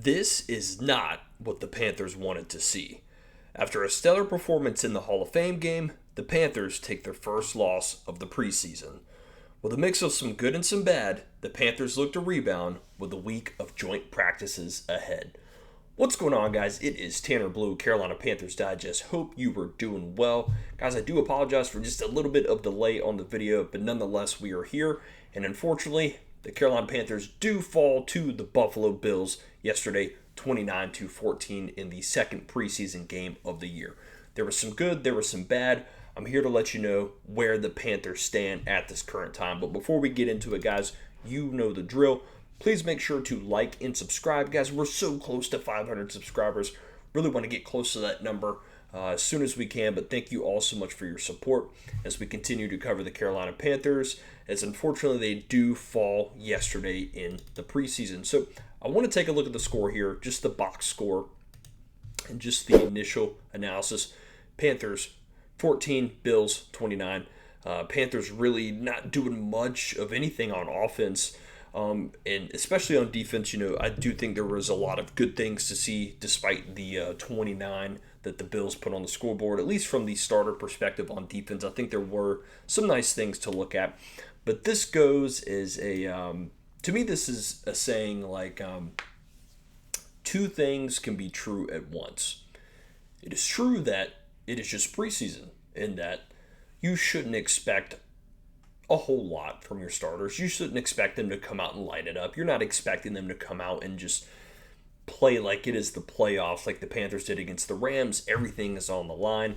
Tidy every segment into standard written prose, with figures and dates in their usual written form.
This is not what the Panthers wanted to see. After a stellar performance in the Hall of Fame game, the Panthers take their first loss of the preseason. With a mix of some good and some bad, the Panthers look to rebound with a week of joint practices ahead. What's going on, guys? It is Tanner Blue, Carolina Panthers Digest. Hope you were doing well. Guys, I do apologize for just a little bit of delay on the video, but nonetheless, we are here. And unfortunately, the Carolina Panthers do fall to the Buffalo Bills yesterday, 29-14 in the second preseason game of the year. There was some good, there was some bad. I'm here to let you know where the Panthers stand at this current time. But before we get into it, guys, you know the drill. Please make sure to like and subscribe. Guys, we're so close to 500 subscribers. Really want to get close to that number as soon as we can. But thank you all so much for your support as we continue to cover the Carolina Panthers, as unfortunately they do fall yesterday in the preseason. So I want to take a look at the score here, just the box score and just the initial analysis. Panthers 14, Bills 29. Panthers really not doing much of anything on offense. And especially on defense, I do think there was a lot of good things to see despite the 29 that the Bills put on the scoreboard, at least from the starter perspective on defense. I think there were some nice things to look at. But this goes as to me, this is a saying like two things can be true at once. It is true that it is just preseason and that you shouldn't expect a whole lot from your starters. You shouldn't expect them to come out and light it up. You're not expecting them to come out and just play like it is the playoffs like the Panthers did against the Rams. Everything is on the line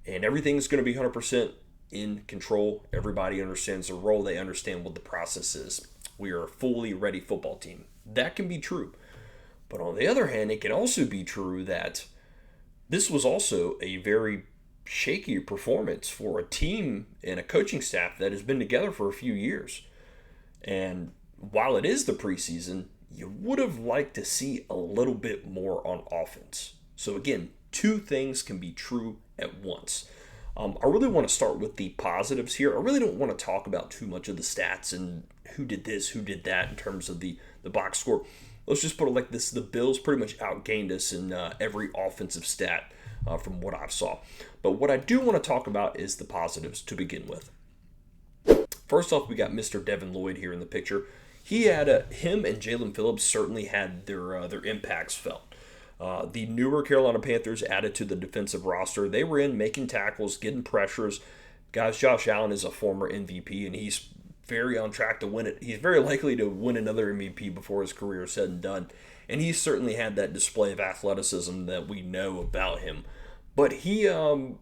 and everything's going to be 100% in control. Everybody understands their role. They understand what the process is. We are a fully ready football team. That can be true. But on the other hand, it can also be true that this was also a very shaky performance for a team and a coaching staff that has been together for a few years. And while it is the preseason, you would have liked to see a little bit more on offense. So again, two things can be true at once. I really want to start with the positives here. I really don't want to talk about too much of the stats and who did this, who did that in terms of the box score. Let's just put it like this. The Bills pretty much outgained us in every offensive stat from what I've saw. But what I do want to talk about is the positives to begin with. First off, we got Mr. Devin Lloyd here in the picture. He had him and Jalen Phillips certainly had their impacts felt. The newer Carolina Panthers added to the defensive roster. They were in making tackles, getting pressures. Guys, Josh Allen is a former MVP, and he's very on track to win it. He's very likely to win another MVP before his career is said and done. And he certainly had that display of athleticism that we know about him. But he, the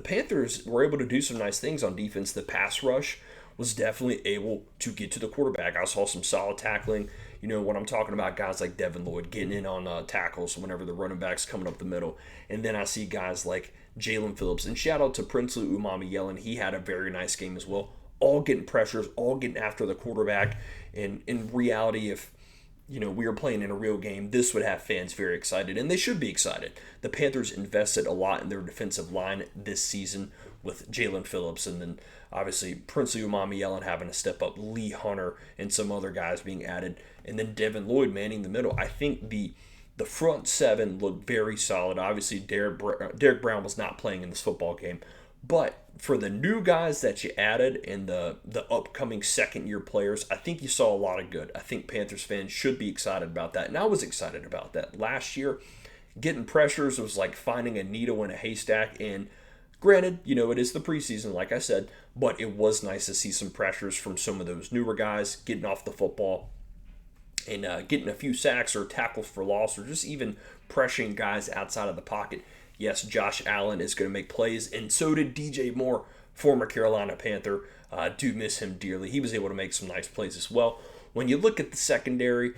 Panthers were able to do some nice things on defense. The pass rush was definitely able to get to the quarterback. I saw some solid tackling. When I'm talking about guys like Devin Lloyd getting in on tackles whenever the running back's coming up the middle. And then I see guys like Jalen Phillips. And shout out to Princely Umami-Yellen. He had a very nice game as well. All getting pressures, all getting after the quarterback. And in reality, if we were playing in a real game, this would have fans very excited, and they should be excited. The Panthers invested a lot in their defensive line this season with Jalen Phillips, and then obviously Princely Umami-Yellen having to step up, Lee Hunter, and some other guys being added, and then Devin Lloyd manning the middle. I think the front seven looked very solid. Obviously, Derrick Brown was not playing in this football game, but for the new guys that you added and the upcoming second-year players, I think you saw a lot of good. I think Panthers fans should be excited about that, and I was excited about that. Last year, getting pressures was like finding a needle in a haystack, and granted, it is the preseason, like I said, but it was nice to see some pressures from some of those newer guys getting off the football and getting a few sacks or tackles for loss or just even pressuring guys outside of the pocket. Yes, Josh Allen is going to make plays, and so did DJ Moore, former Carolina Panther. Do miss him dearly. He was able to make some nice plays as well. When you look at the secondary,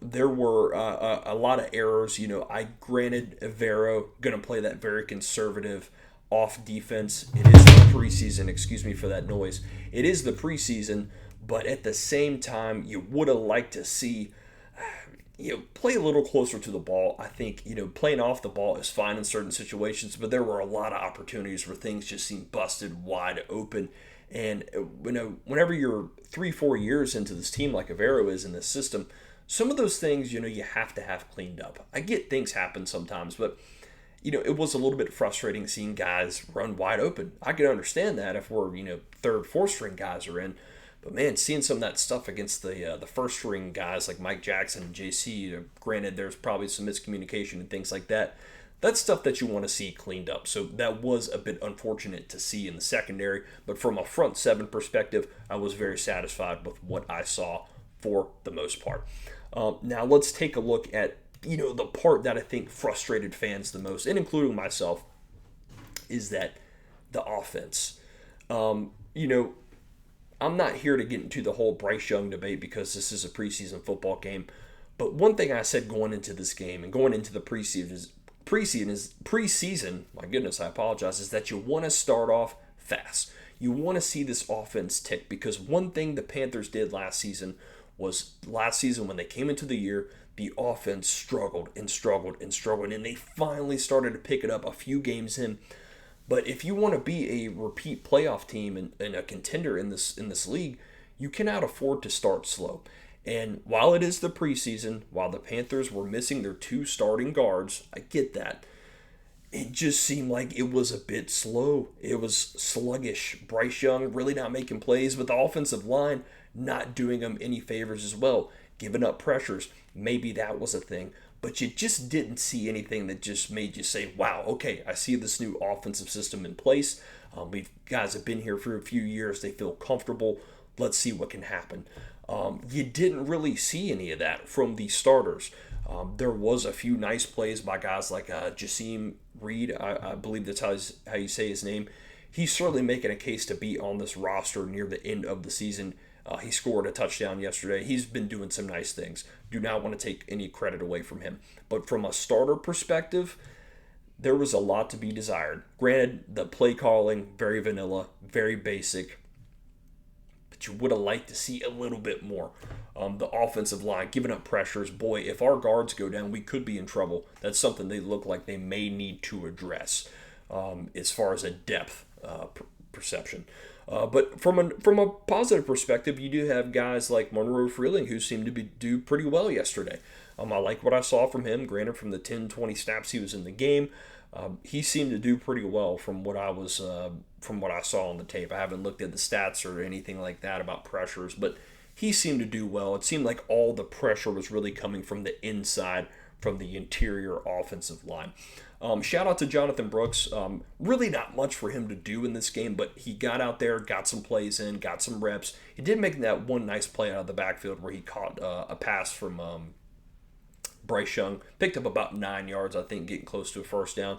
there were a lot of errors. I granted Evero going to play that very conservative off defense. It is the preseason. Excuse me for that noise. It is the preseason, but at the same time, you would have liked to see play a little closer to the ball. I think, playing off the ball is fine in certain situations, but there were a lot of opportunities where things just seemed busted wide open. And, whenever you're 3-4 years into this team like Evero is in this system, some of those things, you have to have cleaned up. I get things happen sometimes, but it was a little bit frustrating seeing guys run wide open. I can understand that if we're, third, fourth string guys are in. But man, seeing some of that stuff against the first string guys like Mike Jackson and Jaycee, granted there's probably some miscommunication and things like that. That's stuff that you want to see cleaned up. So that was a bit unfortunate to see in the secondary. But from a front seven perspective, I was very satisfied with what I saw for the most part. Now let's take a look at the part that I think frustrated fans the most, and including myself, is that the offense. I'm not here to get into the whole Bryce Young debate because this is a preseason football game. But one thing I said going into this game and going into the preseason, my goodness, I apologize, is that you want to start off fast. You want to see this offense tick, because one thing the Panthers did last season when they came into the year, the offense struggled, and they finally started to pick it up a few games in. But if you want to be a repeat playoff team and a contender in this league, you cannot afford to start slow. And while it is the preseason, while the Panthers were missing their two starting guards, I get that. It just seemed like it was a bit slow. It was sluggish. Bryce Young really not making plays, but the offensive line not doing them any favors as well. Giving up pressures. Maybe that was a thing. But you just didn't see anything that just made you say, wow, okay, I see this new offensive system in place. Guys have been here for a few years. They feel comfortable. Let's see what can happen. You didn't really see any of that from the starters. There was a few nice plays by guys like Jaycee Reed. I believe that's how you say his name. He's certainly making a case to be on this roster near the end of the season. He scored a touchdown yesterday. He's been doing some nice things. Do not want to take any credit away from him. But from a starter perspective, there was a lot to be desired. Granted, the play calling, very vanilla, very basic. But you would have liked to see a little bit more. The offensive line, giving up pressures. Boy, if our guards go down, we could be in trouble. That's something they look like they may need to address as far as a depth perception. But from a positive perspective, you do have guys like Monroe Freeling who seemed to do pretty well yesterday. I like what I saw from him. Granted, from the 10-20 snaps he was in the game, he seemed to do pretty well from what I saw on the tape. I haven't looked at the stats or anything like that about pressures, but he seemed to do well. It seemed like all the pressure was really coming from the inside, from the interior offensive line. Shout out to Jonathan Brooks. Really not much for him to do in this game, but he got out there, got some plays in, got some reps. He did make that one nice play out of the backfield where he caught a pass from Bryce Young. Picked up about 9 yards, I think, getting close to a first down.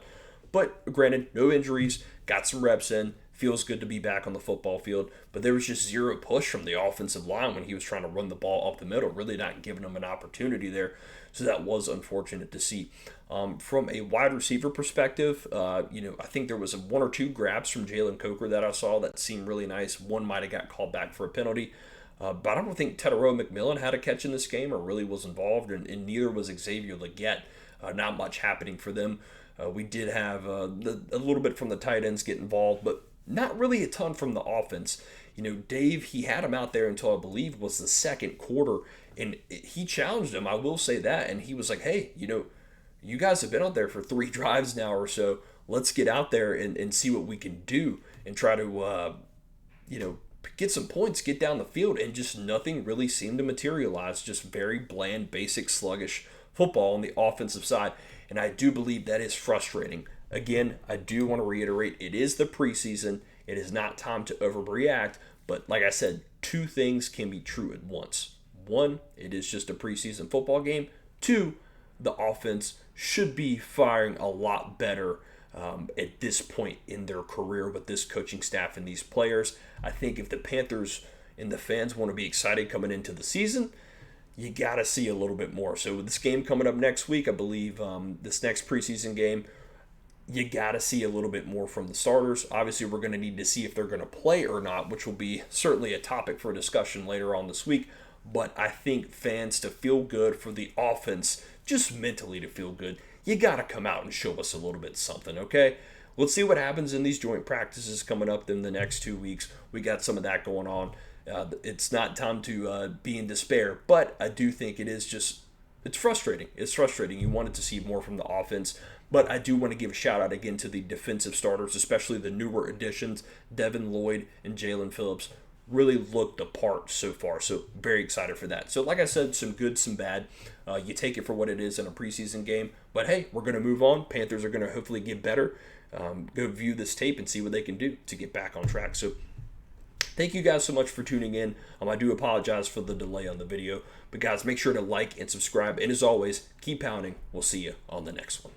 But granted, no injuries, got some reps in. Feels good to be back on the football field, but there was just zero push from the offensive line when he was trying to run the ball up the middle, really not giving him an opportunity there. So that was unfortunate to see. From a wide receiver perspective, I think there was one or two grabs from Jalen Coker that I saw that seemed really nice. One might have got called back for a penalty. But I don't think Tetairoa McMillan had a catch in this game or really was involved, and neither was Xavier Legette. Not much happening for them. We did have a little bit from the tight ends get involved, but not really a ton from the offense. Dave, he had him out there until I believe was the second quarter, and he challenged him. I will say that, and he was like, hey, you guys have been out there for 3 drives now or so. Let's get out there and see what we can do and try to, get some points, get down the field, and just nothing really seemed to materialize. Just very bland, basic, sluggish football on the offensive side, and I do believe that is frustrating. Again, I do want to reiterate, it is the preseason. It is not time to overreact, but like I said, 2 things can be true at once. 1, it is just a preseason football game. 2, the offense should be firing a lot better at this point in their career with this coaching staff and these players. I think if the Panthers and the fans want to be excited coming into the season, you got to see a little bit more. So with this game coming up next week, I believe this next preseason game, you got to see a little bit more from the starters. Obviously, we're going to need to see if they're going to play or not, which will be certainly a topic for discussion later on this week. But I think fans, to feel good for the offense, just mentally to feel good, you got to come out and show us a little bit something, okay? Let's see what happens in these joint practices coming up in the next 2 weeks. We got some of that going on. It's not time to be in despair, but I do think it's frustrating. It's frustrating. You wanted to see more from the offense, but I do want to give a shout out again to the defensive starters, especially the newer additions, Devin Lloyd and Jalen Phillips. Really looked the part so far, so very excited for that. So like I said, some good, some bad. You take it for what it is in a preseason game, but hey, we're going to move on. Panthers are going to hopefully get better. Go view this tape and see what they can do to get back on track. So thank you guys so much for tuning in. I do apologize for the delay on the video, but guys, make sure to like and subscribe, and as always, keep pounding. We'll see you on the next one.